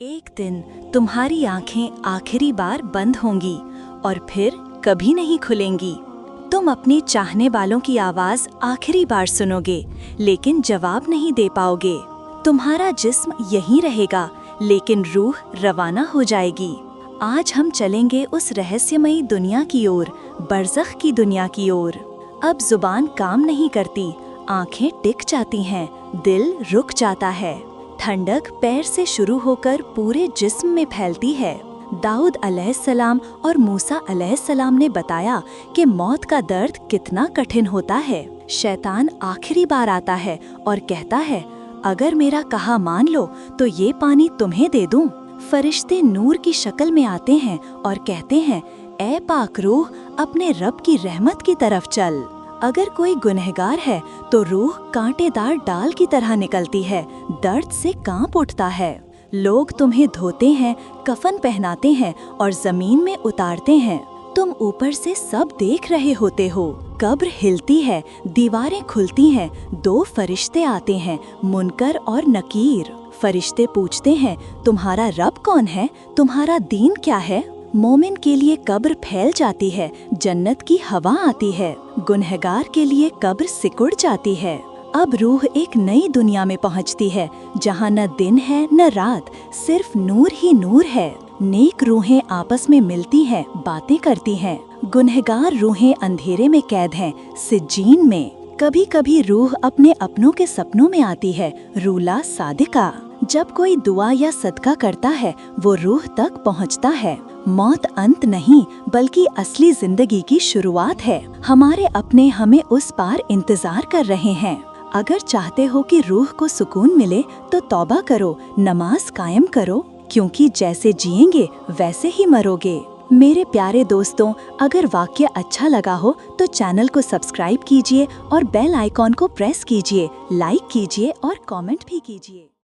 एक दिन तुम्हारी आंखें आखिरी बार बंद होंगी और फिर कभी नहीं खुलेंगी। तुम अपने चाहने वालों की आवाज आखिरी बार सुनोगे, लेकिन जवाब नहीं दे पाओगे। तुम्हारा जिस्म यहीं रहेगा, लेकिन रूह रवाना हो जाएगी। आज हम चलेंगे उस रहस्यमयी दुनिया की ओर, बरज़ख की दुनिया की ओर। अब जुबान काम नहीं करती, आंखें टिक जाती हैं, दिल रुक जाता है। ठंडक पैर से शुरू होकर पूरे जिस्म में फैलती है। दाऊद अलैहिस्सलाम और मूसा अलैहिस्सलाम ने बताया कि मौत का दर्द कितना कठिन होता है। शैतान आखिरी बार आता है और कहता है, अगर मेरा कहा मान लो तो ये पानी तुम्हें दे दूं। फरिश्ते नूर की शक्ल में आते हैं और कहते हैं, ए पाक रूह, अपने रब की रहमत की तरफ चल। अगर कोई गुनहगार है तो रूह कांटेदार डाल की तरह निकलती है, दर्द से कांप उठता है। लोग तुम्हें धोते हैं, कफन पहनाते हैं और जमीन में उतारते हैं। तुम ऊपर से सब देख रहे होते हो। कब्र हिलती है, दीवारें खुलती हैं, दो फरिश्ते आते हैं, मुनकर और नकीर। फरिश्ते पूछते हैं, तुम्हारा रब कौन है, तुम्हारा दीन क्या है। मोमिन के लिए कब्र फैल जाती है, जन्नत की हवा आती है। गुनहगार के लिए कब्र सिकुड़ जाती है। अब रूह एक नई दुनिया में पहुंचती है, जहां न दिन है न रात, सिर्फ नूर ही नूर है। नेक रूहें आपस में मिलती हैं, बातें करती हैं। गुनहगार रूहें अंधेरे में कैद हैं, सिज्जीन में। कभी कभी रूह अपने अपनों के सपनों में आती है, रूला सादिका। जब कोई दुआ या सदका करता है, वो रूह तक पहुंचता है। मौत अंत नहीं, बल्कि असली जिंदगी की शुरुआत है। हमारे अपने हमें उस पार इंतजार कर रहे हैं। अगर चाहते हो कि रूह को सुकून मिले तो तौबा करो, नमाज कायम करो, क्योंकि जैसे जिएंगे वैसे ही मरोगे। मेरे प्यारे दोस्तों, अगर वाक्य अच्छा लगा हो तो चैनल को सब्सक्राइब कीजिए और बेल आइकॉन को प्रेस कीजिए, लाइक कीजिए और कमेंट भी कीजिए।